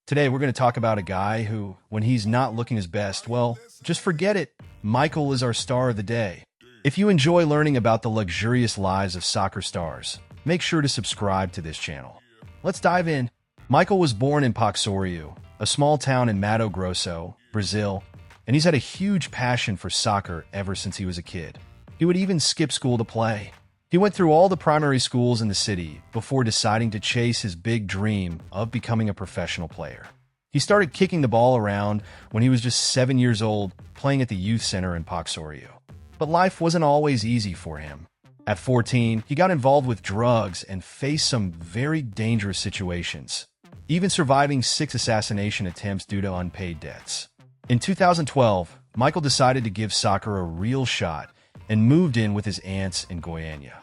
Today, we're going to talk about a guy who, when he's not looking his best, well, just forget it. Michael is our star of the day. If you enjoy learning about the luxurious lives of soccer stars, make sure to subscribe to this channel. Let's dive in. Michael was born in Paxorio, a small town in Mato Grosso, Brazil, and he's had a huge passion for soccer ever since he was a kid. He would even skip school to play. He went through all the primary schools in the city before deciding to chase his big dream of becoming a professional player. He started kicking the ball around when he was just 7 years old, playing at the youth center in Paxorio. But life wasn't always easy for him. At 14, he got involved with drugs and faced some very dangerous situations, even surviving 6 assassination attempts due to unpaid debts. In 2012, Michael decided to give soccer a real shot and moved in with his aunts in Goiânia.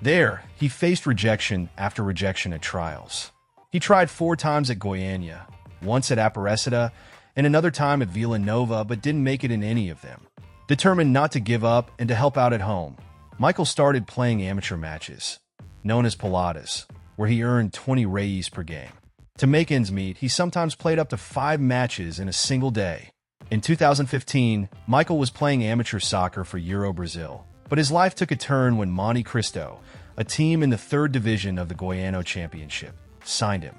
There, he faced rejection after rejection at trials. He tried 4 times at Goiânia, once at Aparecida, and another time at Vila Nova, but didn't make it in any of them. Determined not to give up and to help out at home, Michael started playing amateur matches, known as peladas, where he earned 20 reais per game. To make ends meet, he sometimes played up to 5 matches in a single day. In 2015, Michael was playing amateur soccer for Euro Brazil, but his life took a turn when Monte Cristo, a team in the 3rd division of the Goiano Championship, signed him.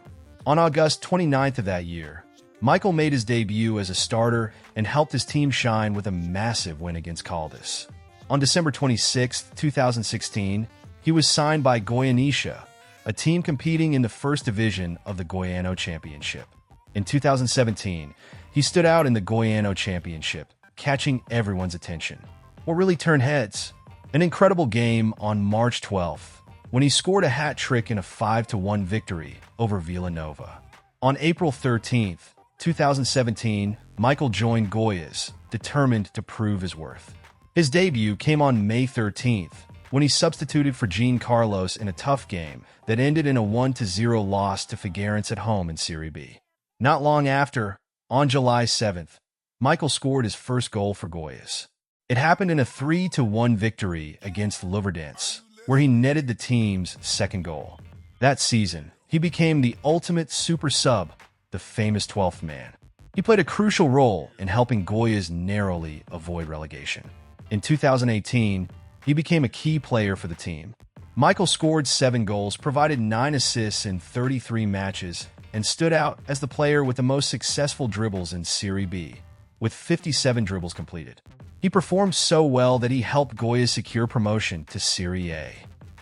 On August 29th of that year, Michael made his debut as a starter and helped his team shine with a massive win against Caldas. On December 26, 2016, he was signed by Goianisha, a team competing in the 1st division of the Goiano Championship. In 2017, he stood out in the Goiano Championship, catching everyone's attention. What really turned heads? An incredible game on March 12th, when he scored a hat trick in a 5-1 victory over Vila Nova. On April 13th, 2017, Michael joined Goiás, determined to prove his worth. His debut came on May 13th, when he substituted for Jean Carlos in a tough game that ended in a 1-0 loss to Figueirense at home in Serie B. Not long after, on July 7th, Michael scored his first goal for Goiás. It happened in a 3-1 victory against Luverdense, where he netted the team's 2nd goal. That season, he became the ultimate super sub, the famous 12th man. He played a crucial role in helping Goiás narrowly avoid relegation. In 2018, he became a key player for the team. Michael scored 7 goals, provided 9 assists in 33 matches, and stood out as the player with the most successful dribbles in Serie B, with 57 dribbles completed. He performed so well that he helped Goiás secure promotion to Serie A.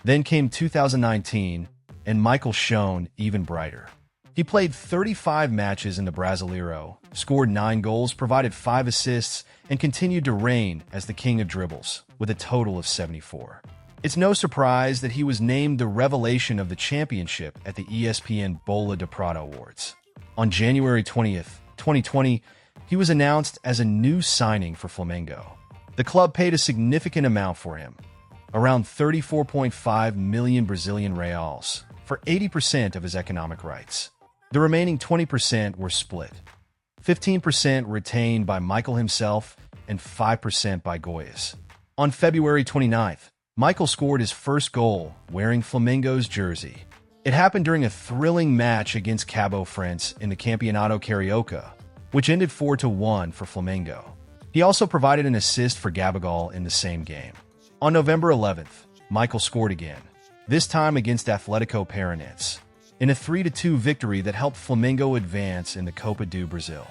Then came 2019, and Michael shone even brighter. He played 35 matches in the Brasileiro, scored 9 goals, provided 5 assists, and continued to reign as the king of dribbles, with a total of 74. It's no surprise that he was named the revelation of the championship at the ESPN Bola de Prata Awards. On January 20th, 2020, he was announced as a new signing for Flamengo. The club paid a significant amount for him, around 34.5 million Brazilian reals, for 80% of his economic rights. The remaining 20% were split. 15% retained by Michael himself and 5% by Goiás. On February 29th, Michael scored his first goal wearing Flamengo's jersey. It happened during a thrilling match against Cabo Friends in the Campeonato Carioca, which ended 4-1 for Flamengo. He also provided an assist for Gabigol in the same game. On November 11th, Michael scored again, this time against Atlético Paranaense, in a 3-2 victory that helped Flamengo advance in the Copa do Brasil.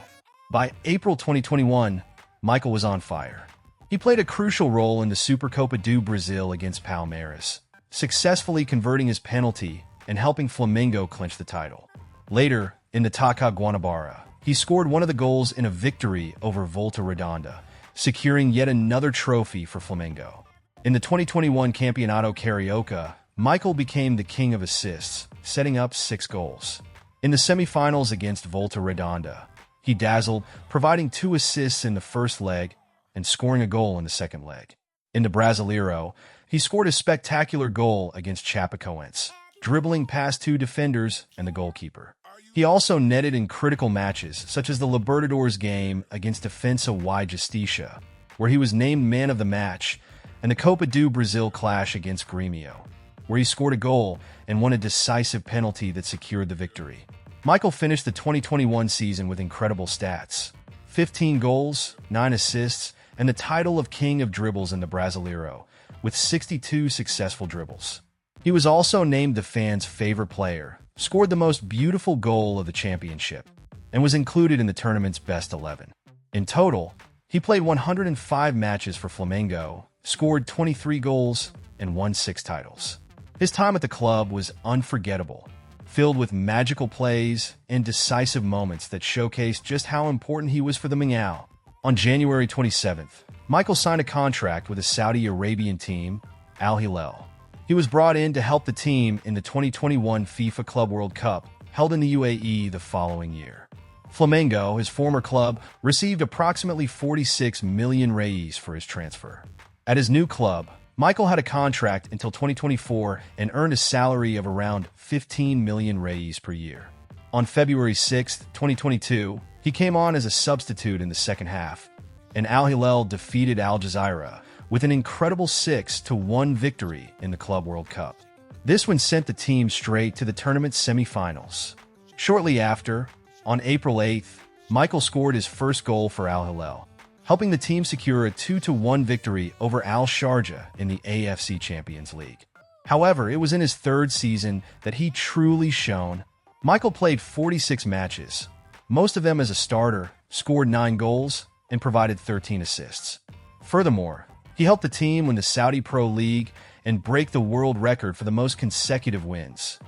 By April 2021, Michael was on fire. He played a crucial role in the Supercopa do Brasil against Palmeiras, successfully converting his penalty and helping Flamengo clinch the title. Later, in the Taça Guanabara, he scored one of the goals in a victory over Volta Redonda, securing yet another trophy for Flamengo. In the 2021 Campeonato Carioca, Michael became the king of assists, setting up 6 goals. In the semifinals against Volta Redonda, he dazzled, providing 2 assists in the first leg and scoring a goal in the second leg. In the Brasileiro, he scored a spectacular goal against Chapecoense, dribbling past 2 defenders and the goalkeeper. He also netted in critical matches, such as the Libertadores game against Defensa y Justiça, where he was named man of the match, and the Copa do Brasil clash against Grêmio, where he scored a goal and won a decisive penalty that secured the victory. Michael finished the 2021 season with incredible stats: 15 goals, 9 assists, and the title of King of Dribbles in the Brasileiro, with 62 successful dribbles. He was also named the fans' favorite player, scored the most beautiful goal of the championship, and was included in the tournament's best 11. In total, he played 105 matches for Flamengo, scored 23 goals, and won 6 titles. His time at the club was unforgettable, filled with magical plays and decisive moments that showcased just how important he was for the Mingau. On January 27th, Michael signed a contract with a Saudi Arabian team, Al Hilal. He was brought in to help the team in the 2021 FIFA Club World Cup, held in the UAE the following year. Flamengo, his former club, received approximately 46 million reais for his transfer. At his new club, Michael had a contract until 2024 and earned a salary of around 15 million reais per year. On February 6, 2022, he came on as a substitute in the second half, and Al Hilal defeated Al Jazeera with an incredible 6-1 victory in the Club World Cup. This one sent the team straight to the tournament's semifinals. Shortly after, on April 8th, Michael scored his first goal for Al Hilal, helping the team secure a 2-1 victory over Al Sharjah in the AFC Champions League. However, it was in his third season that he truly shone. Michael played 46 matches, most of them as a starter, scored 9 goals, and provided 13 assists. Furthermore, he helped the team win the Saudi Pro League and break the world record for the most consecutive wins,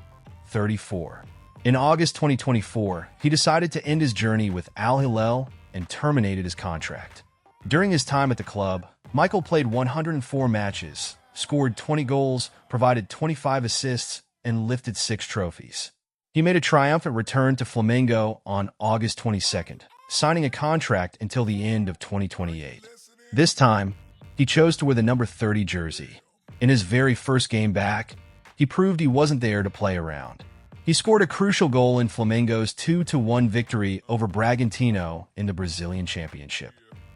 34. In August 2024, he decided to end his journey with Al Hilal and terminated his contract. During his time at the club, Michael played 104 matches, scored 20 goals, provided 25 assists, and lifted 6 trophies. He made a triumphant return to Flamengo on August 22nd, signing a contract until the end of 2028. This time, he chose to wear the number 30 jersey. In his very first game back, he proved he wasn't there to play around. He scored a crucial goal in Flamengo's 2-1 victory over Bragantino in the Brazilian Championship.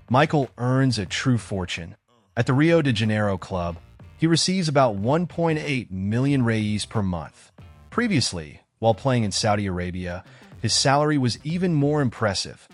Michael earns a true fortune. At the Rio de Janeiro club, he receives about 1.8 million reais per month. Previously, while playing in Saudi Arabia, his salary was even more impressive: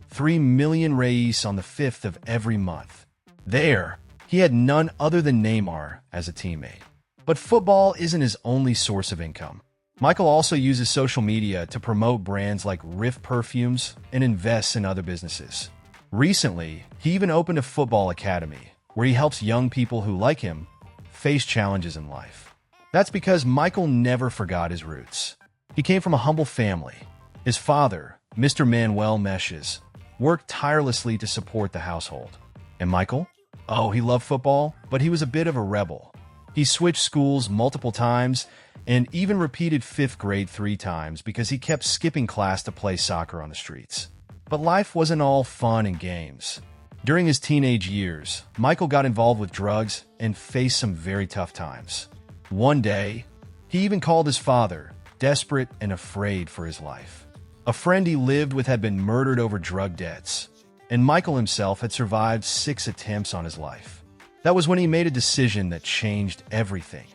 3 million reais on the 5th of every month. There, he had none other than Neymar as a teammate. But football isn't his only source of income. Michael also uses social media to promote brands like Riff Perfumes and invests in other businesses. Recently, he even opened a football academy where he helps young people who, like him, face challenges in life. That's because Michael never forgot his roots. He came from a humble family. His father, Mr. Manuel Meshes, worked tirelessly to support the household. And Michael? Oh, he loved football, but he was a bit of a rebel. He switched schools multiple times and even repeated 5th grade 3 times because he kept skipping class to play soccer on the streets. But life wasn't all fun and games. During his teenage years, Michael got involved with drugs and faced some very tough times. One day, he even called his father, desperate and afraid for his life. A friend he lived with had been murdered over drug debts, and Michael himself had survived 6 attempts on his life. That was when he made a decision that changed everything.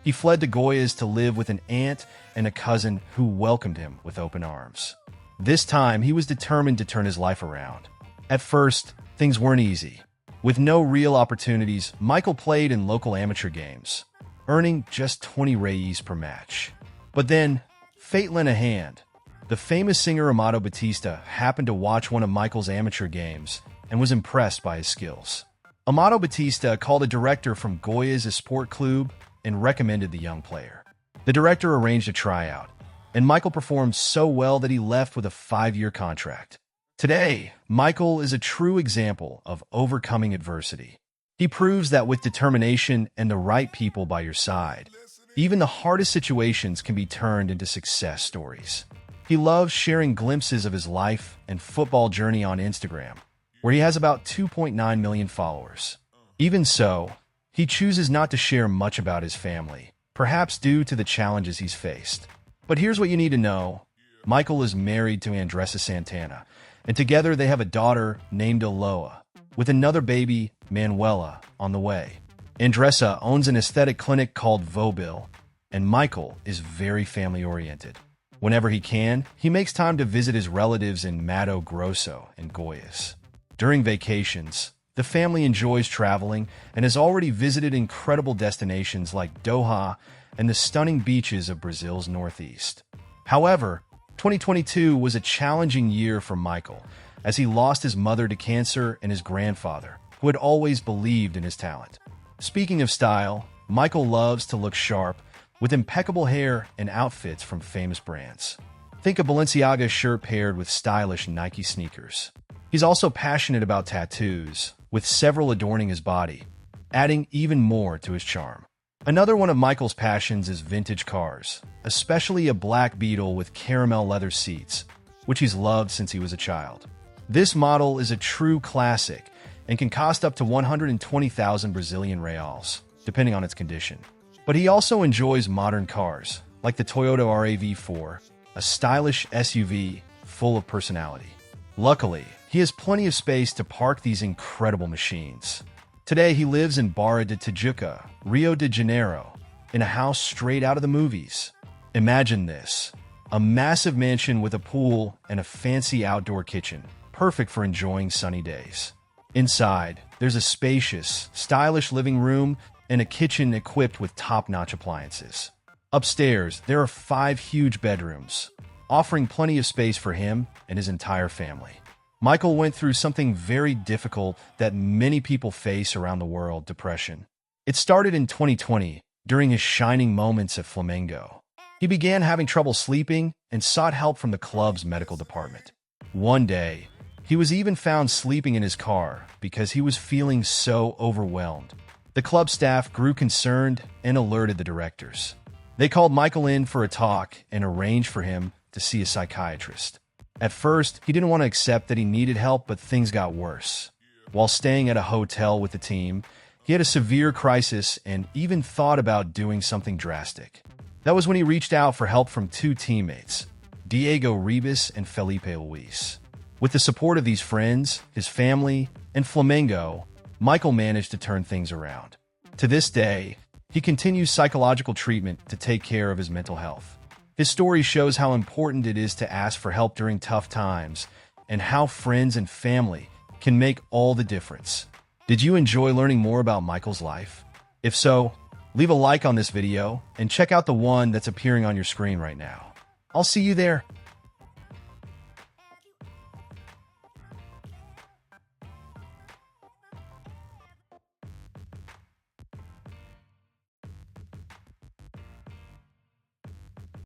He fled to Goiás to live with an aunt and a cousin who welcomed him with open arms. This time, he was determined to turn his life around. At first, things weren't easy. With no real opportunities, Michael played in local amateur games, earning just 20 reais per match. But then, fate lent a hand. The famous singer Amado Batista happened to watch one of Michael's amateur games and was impressed by his skills. Amado Batista called a director from Goiás Esporte Clube and recommended the young player. The director arranged a tryout, and Michael performed so well that he left with a 5-year contract. Today, Michael is a true example of overcoming adversity. He proves that with determination and the right people by your side, even the hardest situations can be turned into success stories. He loves sharing glimpses of his life and football journey on Instagram, where he has about 2.9 million followers. Even so, he chooses not to share much about his family, perhaps due to the challenges he's faced. But here's what you need to know. Michael is married to Andressa Santana, and together they have a daughter named Aloa, with another baby, Manuela, on the way. Andressa owns an aesthetic clinic called Vobil, and Michael is very family-oriented. Whenever he can, he makes time to visit his relatives in Mato Grosso and Goiás. During vacations, the family enjoys traveling and has already visited incredible destinations like Doha and the stunning beaches of Brazil's northeast. However, 2022 was a challenging year for Michael, as he lost his mother to cancer and his grandfather, who had always believed in his talent. Speaking of style, Michael loves to look sharp, with impeccable hair and outfits from famous brands. Think a Balenciaga shirt paired with stylish Nike sneakers. He's also passionate about tattoos, with several adorning his body, adding even more to his charm. Another one of Michael's passions is vintage cars, especially a black Beetle with caramel leather seats, which he's loved since he was a child. This model is a true classic and can cost up to 120,000 Brazilian reals, depending on its condition. But he also enjoys modern cars, like the Toyota RAV4, a stylish SUV full of personality. Luckily, he has plenty of space to park these incredible machines. Today, he lives in Barra de Tijuca, Rio de Janeiro, in a house straight out of the movies. Imagine this: a massive mansion with a pool and a fancy outdoor kitchen, perfect for enjoying sunny days. Inside, there's a spacious, stylish living room and a kitchen equipped with top-notch appliances. Upstairs, there are 5 huge bedrooms, offering plenty of space for him and his entire family. Michael went through something very difficult that many people face around the world: depression. It started in 2020, during his shining moments at Flamengo. He began having trouble sleeping and sought help from the club's medical department. One day, he was even found sleeping in his car because he was feeling so overwhelmed. The club staff grew concerned and alerted the directors. They called Michael in for a talk and arranged for him to see a psychiatrist. At first, he didn't want to accept that he needed help, but things got worse. While staying at a hotel with the team, he had a severe crisis and even thought about doing something drastic. That was when he reached out for help from 2 teammates, Diego Ribas and Felipe Luis. With the support of these friends, his family, and Flamengo, Michael managed to turn things around. To this day, he continues psychological treatment to take care of his mental health. His story shows how important it is to ask for help during tough times and how friends and family can make all the difference. Did you enjoy learning more about Michael's life? If so, leave a like on this video and check out the one that's appearing on your screen right now. I'll see you there.